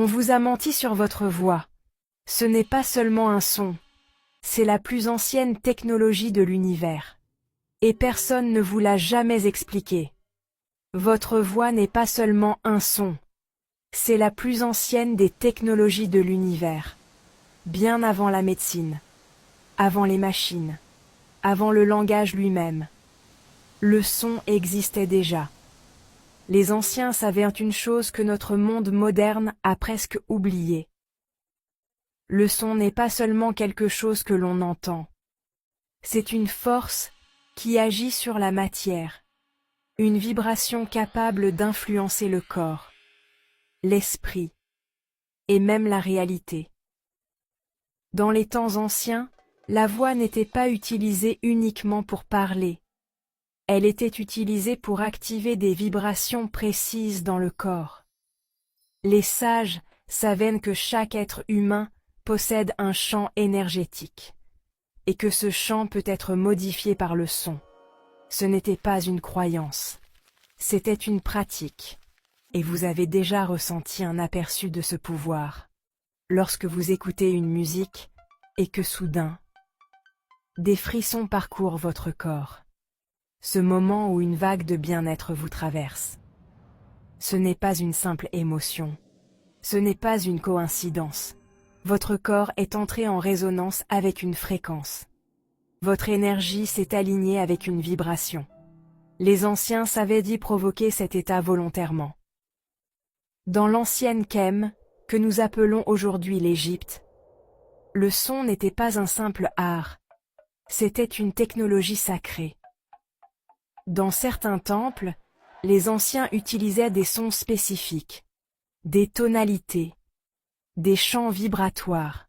On vous a menti sur votre voix. Ce n'est pas seulement un son. C'est la plus ancienne technologie de l'univers. Et personne ne vous l'a jamais expliqué. Votre voix n'est pas seulement un son. C'est la plus ancienne des technologies de l'univers. Bien avant la médecine. Avant les machines. Avant le langage lui-même. Le son existait déjà. Les anciens savaient une chose que notre monde moderne a presque oubliée. Le son n'est pas seulement quelque chose que l'on entend. C'est une force qui agit sur la matière. Une vibration capable d'influencer le corps, l'esprit et même la réalité. Dans les temps anciens, la voix n'était pas utilisée uniquement pour parler. Elle était utilisée pour activer des vibrations précises dans le corps. Les sages savaient que chaque être humain possède un champ énergétique, et que ce champ peut être modifié par le son. Ce n'était pas une croyance, c'était une pratique, et vous avez déjà ressenti un aperçu de ce pouvoir, lorsque vous écoutez une musique, et que soudain, des frissons parcourent votre corps. Ce moment où une vague de bien-être vous traverse. Ce n'est pas une simple émotion. Ce n'est pas une coïncidence. Votre corps est entré en résonance avec une fréquence. Votre énergie s'est alignée avec une vibration. Les anciens savaient d'y provoquer cet état volontairement. Dans l'ancienne Kem, que nous appelons aujourd'hui l'Égypte, le son n'était pas un simple art. C'était une technologie sacrée. Dans certains temples, les anciens utilisaient des sons spécifiques, des tonalités, des chants vibratoires.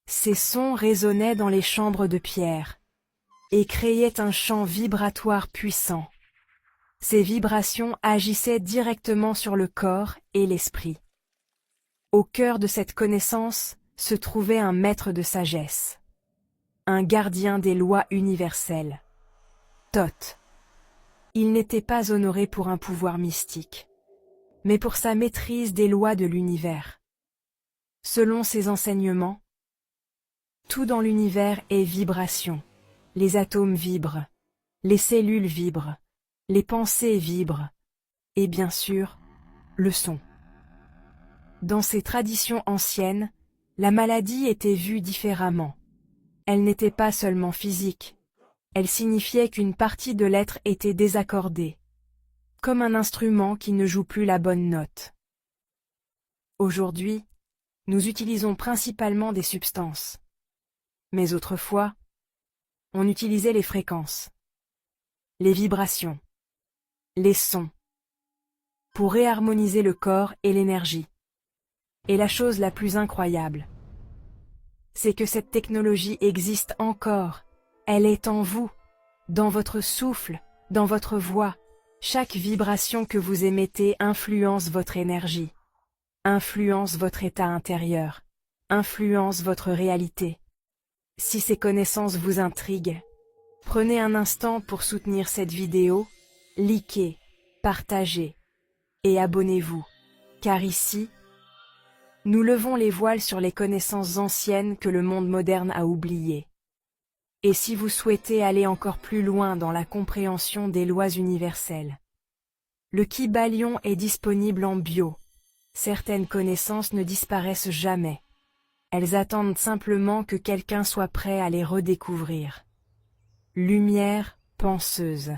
Ces sons résonnaient dans les chambres de pierre et créaient un champ vibratoire puissant. Ces vibrations agissaient directement sur le corps et l'esprit. Au cœur de cette connaissance se trouvait un maître de sagesse, un gardien des lois universelles, Thoth. Il n'était pas honoré pour un pouvoir mystique, mais pour sa maîtrise des lois de l'univers. Selon ses enseignements, tout dans l'univers est vibration. Les atomes vibrent, les cellules vibrent, les pensées vibrent, et bien sûr, le son. Dans ces traditions anciennes, la maladie était vue différemment. Elle n'était pas seulement physique. Elle signifiait qu'une partie de l'être était désaccordée, comme un instrument qui ne joue plus la bonne note. Aujourd'hui, nous utilisons principalement des substances. Mais autrefois, on utilisait les fréquences, les vibrations, les sons, pour réharmoniser le corps et l'énergie. Et la chose la plus incroyable, c'est que cette technologie existe encore. Elle est en vous, dans votre souffle, dans votre voix. Chaque vibration que vous émettez influence votre énergie, influence votre état intérieur, influence votre réalité. Si ces connaissances vous intriguent, prenez un instant pour soutenir cette vidéo, likez, partagez et abonnez-vous, car ici, nous levons les voiles sur les connaissances anciennes que le monde moderne a oubliées. Et si vous souhaitez aller encore plus loin dans la compréhension des lois universelles, le Kybalion est disponible en bio. Certaines connaissances ne disparaissent jamais. Elles attendent simplement que quelqu'un soit prêt à les redécouvrir. Lumière penseuse.